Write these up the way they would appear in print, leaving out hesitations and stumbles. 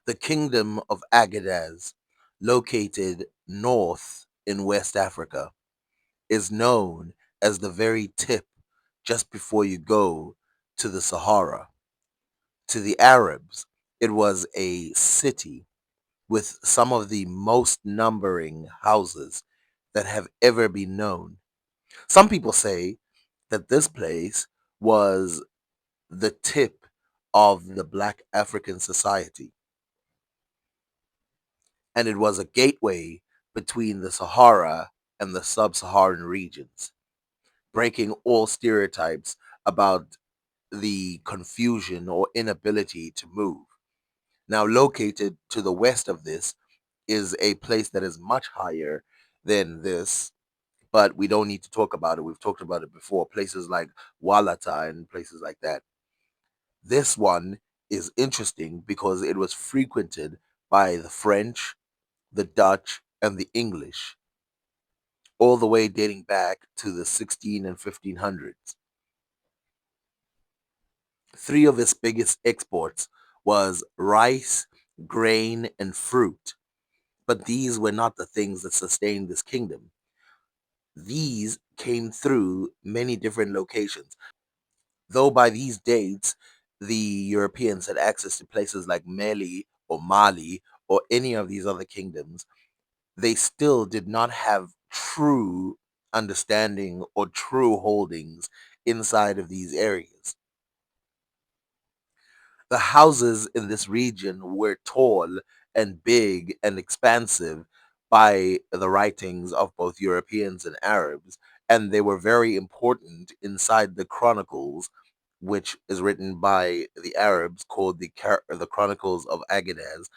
The Kingdom of Agadez, located north in West Africa, is known as the very tip just before you go to the Sahara. To the Arabs, it was a city with some of the most numbering houses that have ever been known. Some people say that this place was the tip of the Black African society, and it was a gateway between the Sahara and the sub Saharan regions, breaking all stereotypes about the confusion or inability to move. Now, located to the west of this is a place that is much higher than this, but we don't need to talk about it. We've talked about it before. Places like Walata and places like that. This one is interesting because it was frequented by the French, the Dutch, and the English, all the way dating back to the 16 and 1500s. Three of its biggest exports was rice, grain, and fruit. But these were not the things that sustained this kingdom. These came through many different locations. Though by these dates, the Europeans had access to places like Mali or Mali or any of these other kingdoms, they still did not have true understanding or true holdings inside of these areas. The houses in this region were tall and big and expansive by the writings of both Europeans and Arabs, and they were very important inside the chronicles, which is written by the Arabs, called the Chronicles of Agadez.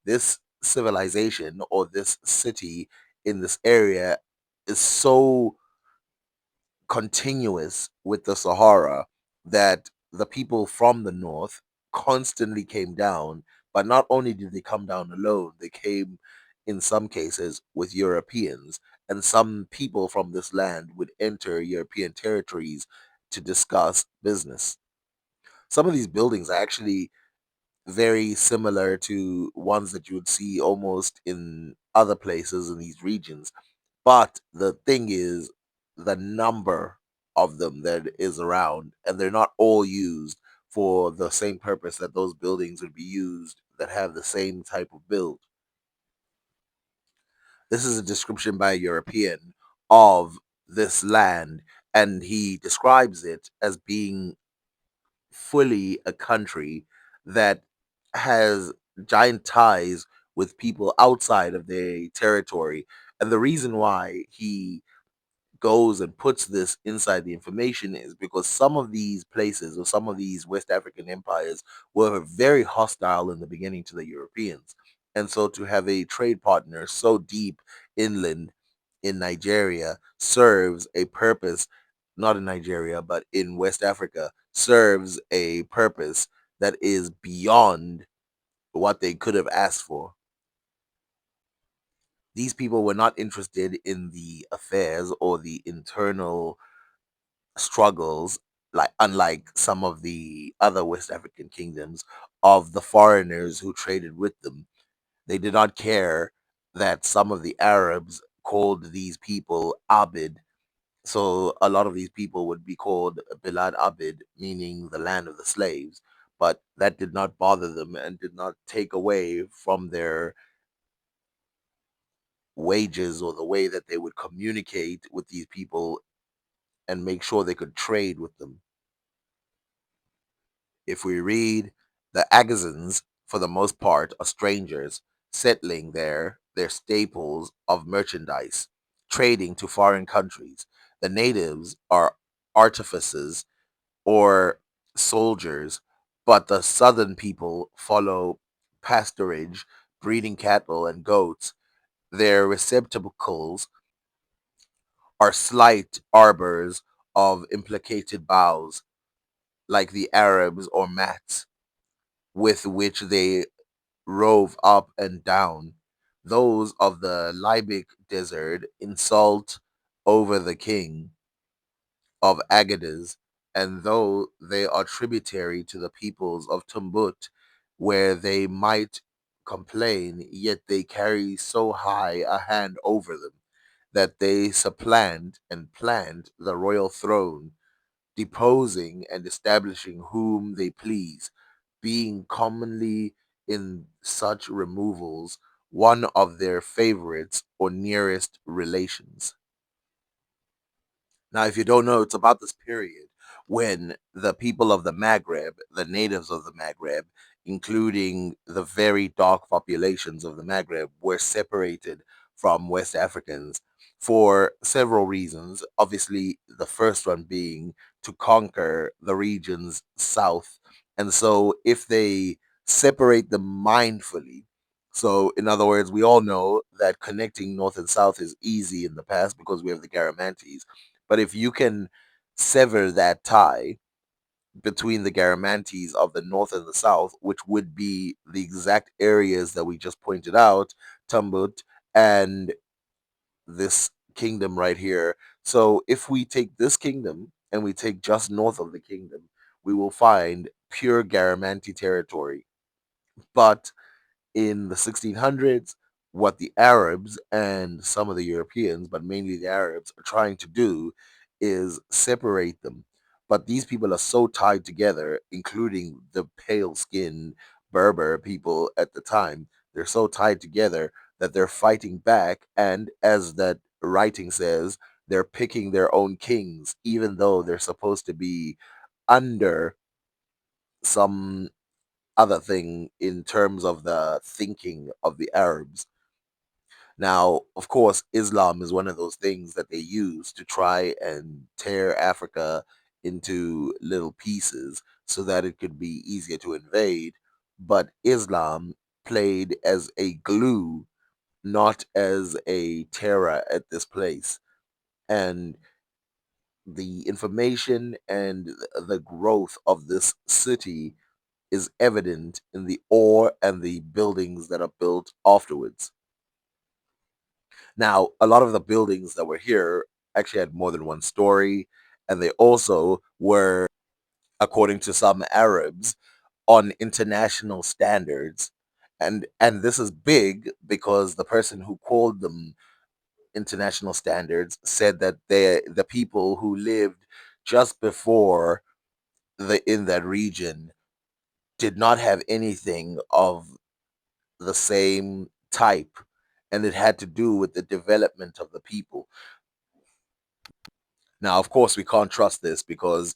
This civilization or this city in this area is so continuous with the Sahara that the people from the north constantly came down. But not only did they come down alone, they came in some cases with Europeans, and some people from this land would enter European territories to discuss business. Some of these buildings are actually very similar to ones that you would see almost in other places in these regions. But the thing is, the number of them that is around, and they're not all used for the same purpose that those buildings would be used that have the same type of build. This is a description by a European of this land, and he describes it as being fully a country that has giant ties with people outside of their territory. And the reason why he goes and puts this inside the information is because some of these places or some of these West African empires were very hostile in the beginning to the Europeans. And so to have a trade partner so deep inland in Nigeria serves a purpose, not in Nigeria, but in West Africa, serves a purpose that is beyond what they could have asked for. These people were not interested in the affairs or the internal struggles, like unlike some of the other West African kingdoms, of the foreigners who traded with them. They did not care that some of the Arabs called these people Abid. So a lot of these people would be called Bilad Abid, meaning the land of the slaves. But that did not bother them and did not take away from their wages or the way that they would communicate with these people and make sure they could trade with them. If we read, the Agazans, for the most part, are strangers settling there, their staples of merchandise, trading to foreign countries. The natives are artificers or soldiers, but the southern people follow pasturage, breeding cattle and goats. Their receptacles are slight arbors of implicated boughs, like the Arabs, or mats with which they rove up and down. Those of the Libyc desert insult over the king of Agadez, and though they are tributary to the peoples of Tumbut, where they might complain, yet they carry so high a hand over them that they supplant and plant the royal throne, deposing and establishing whom they please, being commonly in such removals one of their favorites or nearest relations. Now, if you don't know, it's about this period when the people of the Maghreb, the natives of the Maghreb, including the very dark populations of the Maghreb, were separated from West Africans for several reasons. Obviously, the first one being to conquer the regions south. And so, if they separate them mindfully, so in other words, we all know that connecting north and south is easy in the past because we have the Garamantes, but if you can sever that tie between the Garamantes of the north and the south, which would be the exact areas that we just pointed out, Tumbut and this kingdom right here. So if we take this kingdom and we take just north of the kingdom, we will find pure Garamanti territory. But in the 1600s, what the Arabs and some of the Europeans, but mainly the Arabs, are trying to do is separate them. But these people are so tied together, including the pale skinned Berber people at the time, they're so tied together that they're fighting back. And as that writing says, they're picking their own kings, even though they're supposed to be under some other thing in terms of the thinking of the Arabs. Now, of course, Islam is one of those things that they use to try and tear Africa into little pieces so that it could be easier to invade. But Islam played as a glue, not as a terror at this place. And the information and the growth of this city is evident in the ore and the buildings that are built afterwards. Now, a lot of the buildings that were here actually had more than one story, and they also were, according to some Arabs, on international standards. And this is big because the person who called them international standards said that the people who lived just before the in that region did not have anything of the same type, and it had to do with the development of the people. Now, of course, we can't trust this because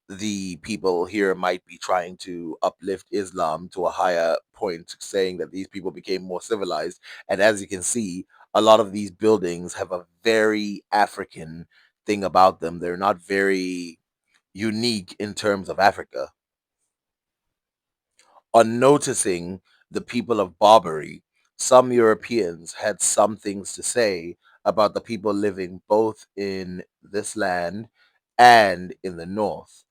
the people here might be trying to uplift Islam to a higher point, saying that these people became more civilized. And as you can see, a lot of these buildings have a very African thing about them. They're not very unique in terms of Africa. On noticing the people of Barbary, some Europeans had some things to say about the people living both in this land and in the north.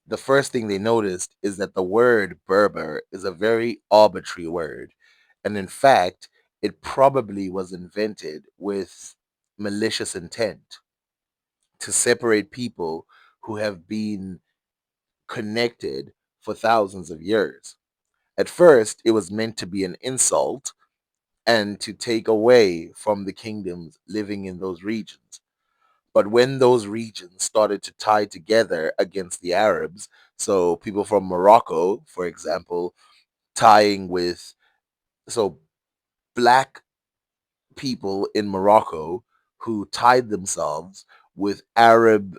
The first thing they noticed is that the word Berber is a very arbitrary word, and in fact, it probably was invented with malicious intent to separate people who have been connected for thousands of years. At first, it was meant to be an insult and to take away from the kingdoms living in those regions. But when those regions started to tie together against the Arabs, so people from Morocco, for example, tying with, so black people in Morocco who tied themselves with Arab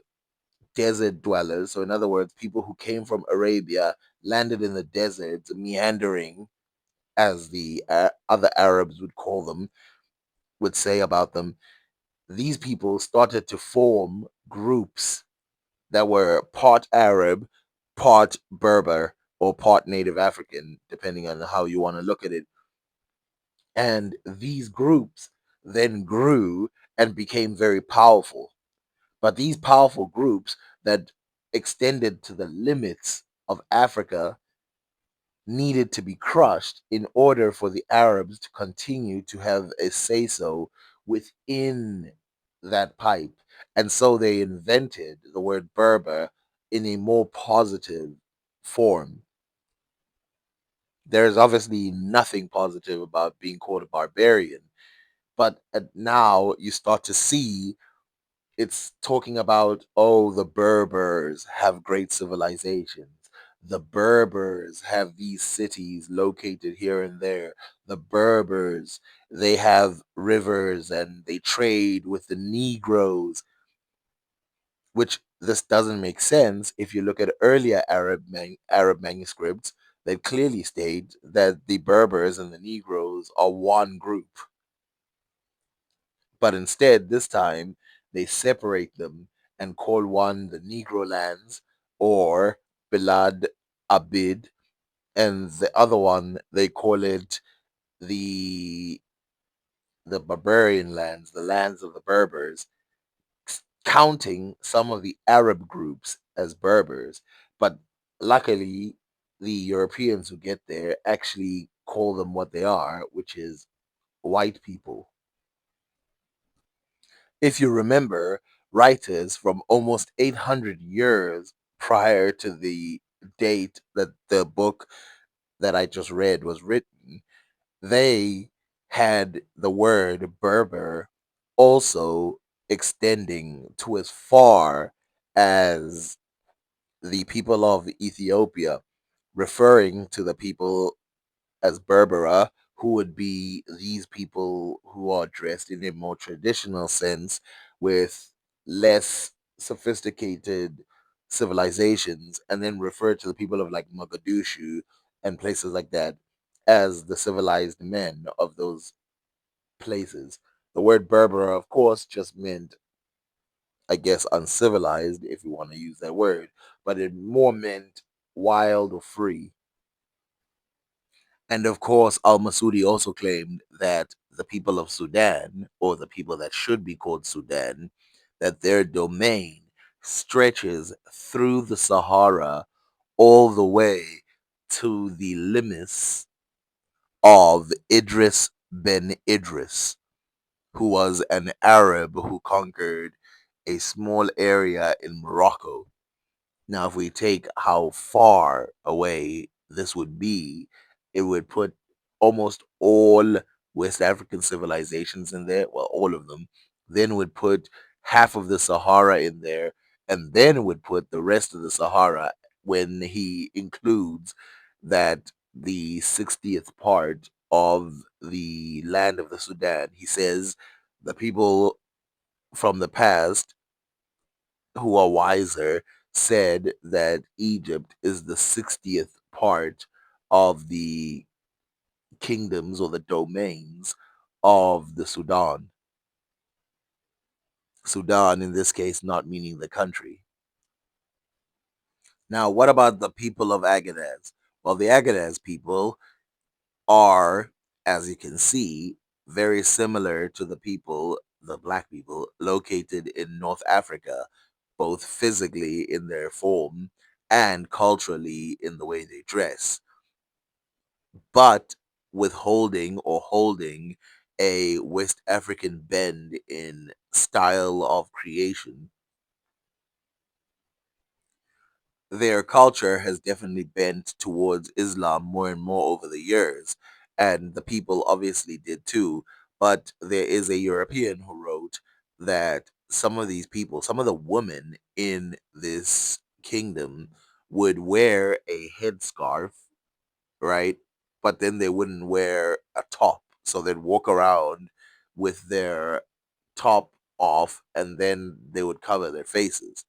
desert dwellers. So, in other words, people who came from Arabia, landed in the deserts, meandering, as the other Arabs would call them, would say about them. These people started to form groups that were part Arab, part Berber, or part Native African, depending on how you want to look at it. And these groups then grew and became very powerful. But these powerful groups that extended to the limits of Africa needed to be crushed in order for the Arabs to continue to have a say so within that pipe. And so they invented the word Berber in a more positive form. There's obviously nothing positive about being called a barbarian, but now you start to see it's talking about, oh, the Berbers have great civilizations. The Berbers have these cities located here and there. The Berbers, they have rivers and they trade with the Negroes, which this doesn't make sense if you look at earlier Arab manuscripts that clearly state that the Berbers and the Negroes are one group. But instead, this time, they separate them and call one the Negro lands or Bilad Abid, and the other one they call it the barbarian lands, the lands of the Berbers, counting some of the Arab groups as Berbers. But luckily, the Europeans who get there actually call them what they are, which is white people. If you remember, writers from almost 800 years prior to the date that the book that I just read was written, they had the word Berber also extending to as far as the people of Ethiopia, referring to the people as Berbera, who would be these people who are dressed in a more traditional sense with less sophisticated civilizations, and then refer to the people of like Mogadishu and places like that as the civilized men of those places. The word Berbera, of course, just meant, I guess, uncivilized, if you want to use that word, but it more meant wild or free. And of course, Al Masudi also claimed that the people of Sudan, or the people that should be called Sudan, that their domain stretches through the Sahara all the way to the limits of Idris ben Idris, who was an Arab who conquered a small area in Morocco. Now, if we take how far away this would be, it would put almost all West African civilizations in there, well, all of them, then would put half of the Sahara in there, and then would put the rest of the Sahara when he includes that the 60th part of the land of the Sudan. He says the people from the past who are wiser said that Egypt is the 60th part of the kingdoms or the domains of the Sudan. Sudan, in this case, not meaning the country. Now, what about the people of Agadez? Well, the Agadez people are, as you can see, very similar to the people, the black people, located in North Africa, both physically in their form and culturally in the way they dress, but withholding or holding a West African bend in style of creation. Their culture has definitely bent towards Islam more and more over the years, and the people obviously did too. But there is a European who wrote that some of these people, some of the women in this kingdom, would wear a headscarf, right? But then they wouldn't wear a top. So they'd walk around with their top off and then they would cover their faces,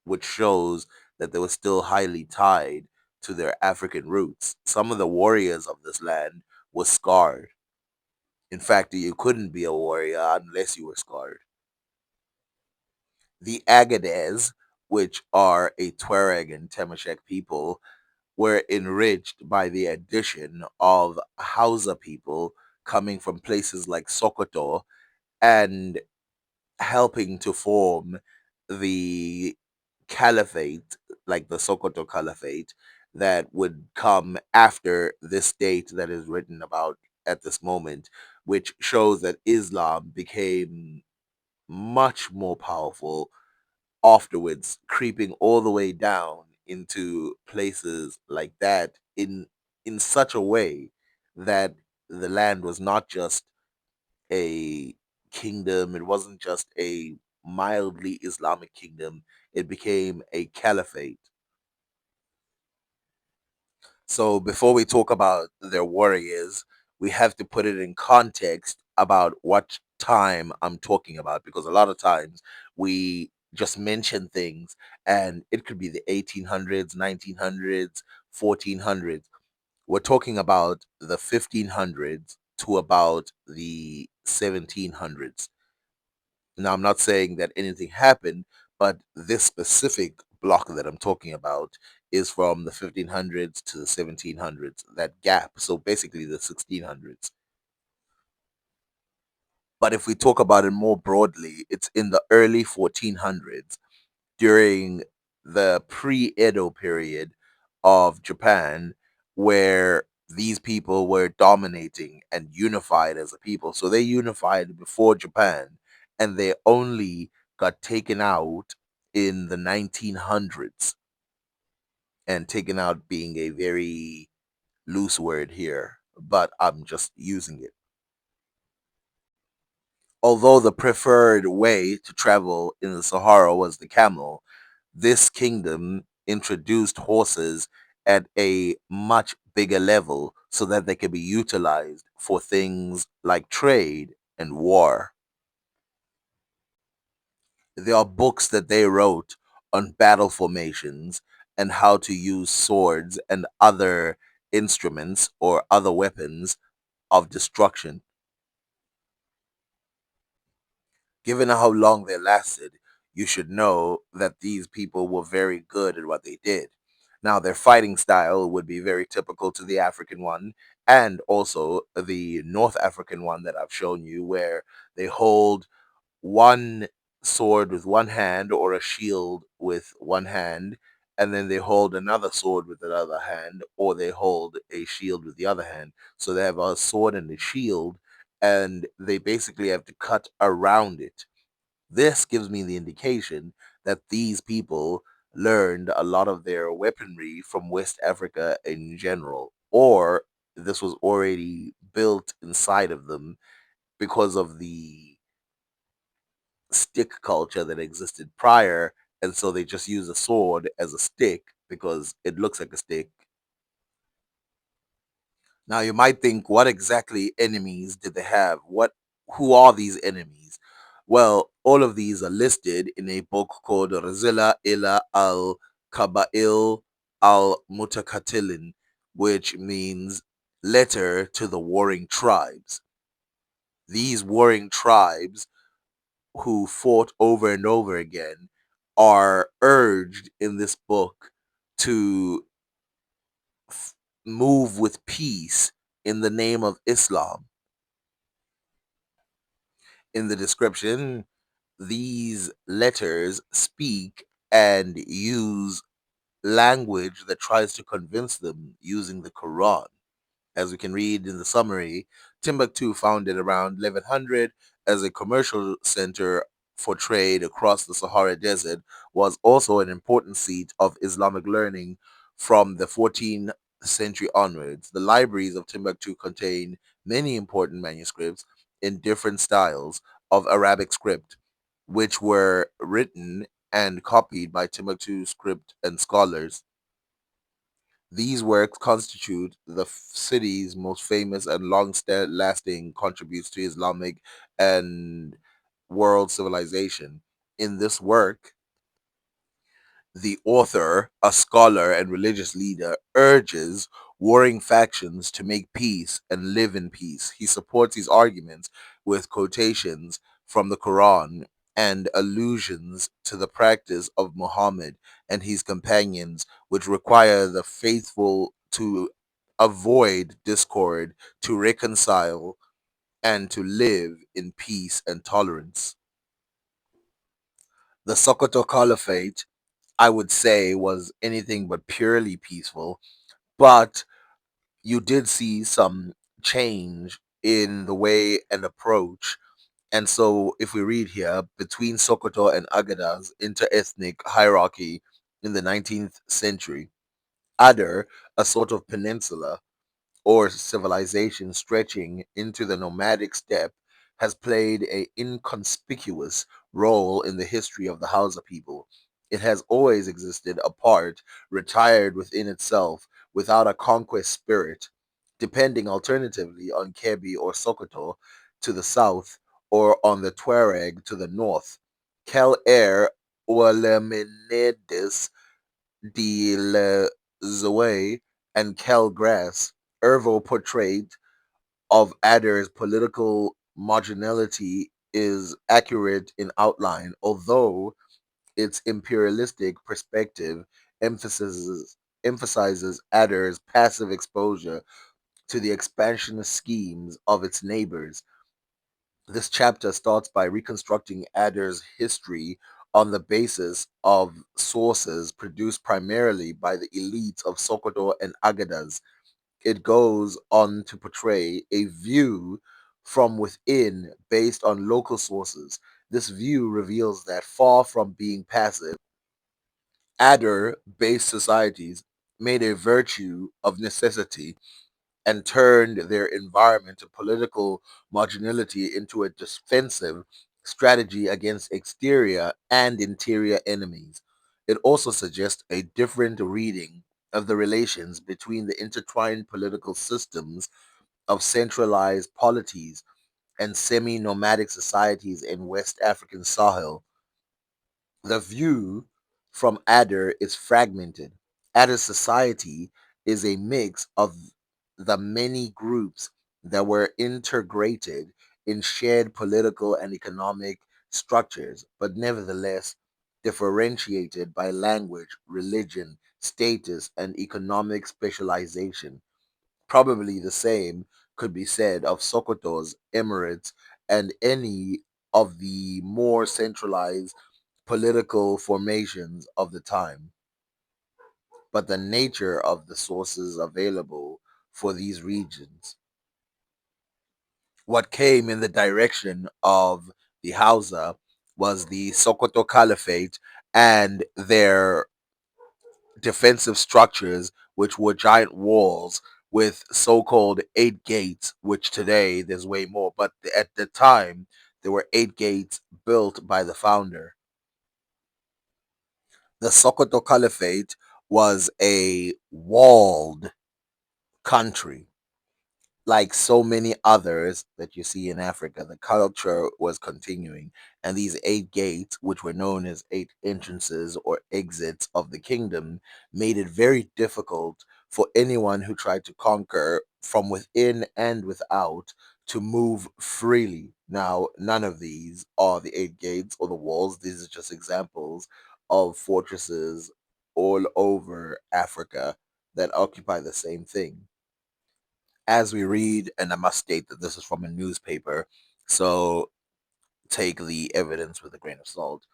which shows that they were still highly tied to their African roots. Some of the warriors of this land were scarred. In fact, you couldn't be a warrior unless you were scarred. The Agadez, which are a Tuareg and Temeshek people, were enriched by the addition of Hausa people coming from places like Sokoto and helping to form the caliphate, like the Sokoto Caliphate, that would come after this date that is written about at this moment, which shows that Islam became much more powerful afterwards, creeping all the way down into places like that in in such a way that the land was not just a kingdom, it wasn't just a mildly Islamic kingdom, it became a caliphate. So before we talk about their warriors, we have to put it in context about what time I'm talking about, because a lot of times we just mention things and it could be the 1800s, 1900s, 1400s. We're talking about the 1500s to about the 1700s. Now, I'm not saying that anything happened, but this specific block that I'm talking about is from the 1500s to the 1700s, that gap. So basically the 1600s. But if we talk about it more broadly, it's in the early 1400s during the pre Edo period of Japan, where these people were dominating and unified as a people. So they unified before Japan, and they only got taken out in the 1900s. And taken out being a very loose word here, but I'm just using it. Although the preferred way to travel in the Sahara was the camel, this kingdom introduced horses at a much bigger level so that they could be utilized for things like trade and war. There are books that they wrote on battle formations and how to use swords and other instruments or other weapons of destruction. Given how long they lasted, you should know that these people were very good at what they did. Now, their fighting style would be very typical to the African one and also the North African one that I've shown you, where they hold one sword with one hand or a shield with one hand, and then they hold another sword with another hand, or they hold a shield with the other hand. So they have a sword and a shield, and they basically have to cut around it. This gives me the indication that these people learned a lot of their weaponry from West Africa in general, or this was already built inside of them because of the stick culture that existed prior, and so they just use a sword as a stick because it looks like a stick. Now you might think, what exactly enemies did they have? Who are these enemies? Well, all of these are listed in a book called Rizila ila al Kabail al Mutakatilin, which means letter to the warring tribes. These warring tribes who fought over and over again are urged in this book to f- move with peace in the name of Islam. In the description, these letters speak and use language that tries to convince them using the Quran. As we can read in the summary, Timbuktu, founded around 1100 as a commercial center for trade across the Sahara Desert, was also an important seat of Islamic learning from the 14th century onwards. The libraries of Timbuktu contain many important manuscripts in different styles of Arabic script, which were written and copied by Timbuktu script and scholars. These works constitute the city's most famous and long-lasting contributes to Islamic and world civilization. In this work, the author, a scholar and religious leader, urges warring factions to make peace and live in peace. He supports these arguments with quotations from the Quran and allusions to the practice of Muhammad and his companions, which require the faithful to avoid discord, to reconcile, and to live in peace and tolerance. The Sokoto Caliphate, I would say, was anything but purely peaceful, but you did see some change in the way and approach. And so, if we read here, between Sokoto and Agada's interethnic hierarchy in the 19th century, Adar, a sort of peninsula, or civilization stretching into the nomadic steppe has played a inconspicuous role in the history of the Hausa people. It has always existed apart, retired within itself, without a conquest spirit, depending alternatively on Kebi or Sokoto to the south or on the Tuareg to the north. Kel Air Oualemenides de la Zoe and Kel Grass, Ervo portrait of Adder's political marginality is accurate in outline, although its imperialistic perspective emphasizes emphasizes Adder's passive exposure to the expansionist schemes of its neighbors. This chapter starts by reconstructing Adder's history on the basis of sources produced primarily by the elites of Sokoto and Agadez. It goes on to portray a view from within based on local sources. This view reveals that far from being passive, Adder based societies made a virtue of necessity and turned their environment and political marginality into a defensive strategy against exterior and interior enemies. It also suggests a different reading of the relations between the intertwined political systems of centralized polities and semi nomadic societies in West African Sahel. The view from Adder is fragmented. Adder's society is a mix of the many groups that were integrated in shared political and economic structures, but nevertheless differentiated by language, religion, status, and economic specialization. Probably the same could be said of Sokoto's emirates and any of the more centralized political formations of the time, but the nature of the sources available for these regions. What came in the direction of the Hausa was the Sokoto Caliphate and their defensive structures, which were giant walls with so-called eight gates, which today there's way more, but at the time there were eight gates built by the founder. The Sokoto Caliphate was a walled country. Like so many others that you see in Africa, the culture was continuing, and these eight gates, which were known as eight entrances or exits of the kingdom, made it very difficult for anyone who tried to conquer from within and without to move freely. Now, none of these are the eight gates or the walls, these are just examples of fortresses all over Africa that occupy the same thing. As we read, and I must state that this is from a newspaper, so take the evidence with a grain of salt.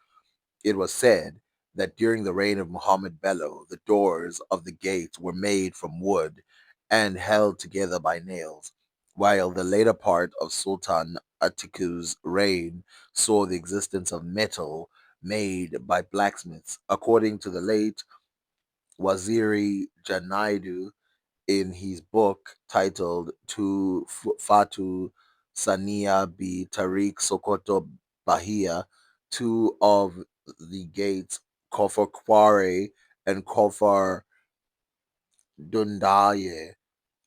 It was said that during the reign of Muhammad Bello, the doors of the gates were made from wood and held together by nails, while the later part of Sultan Atiku's reign saw the existence of metal made by blacksmiths. According to the late Waziri Janaidu, in his book titled Tu Fatu Sania bi Tariq Sokoto Bahia, two of the gates, Kofar Kware and Kofar Dundaye,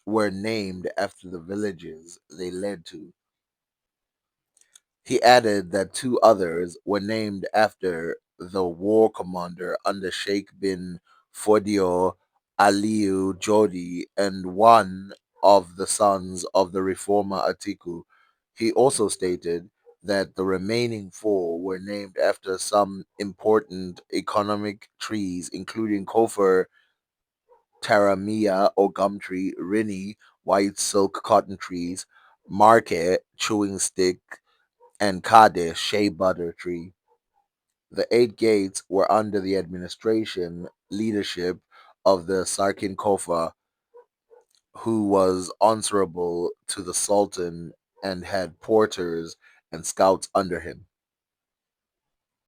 were named after the villages they led to. He added that two others were named after the war commander under Sheikh bin Fodio Aliyu Jodi and one of the sons of the reformer Atiku. He also stated that the remaining four were named after some important economic trees, including Kofar Taramia or gum tree, Rini, white silk cotton trees, Marke, chewing stick, and Kadesh, shea butter tree. The eight gates were under the administration leadership of the Sarkin Kofa, who was answerable to the Sultan and had porters and scouts under him.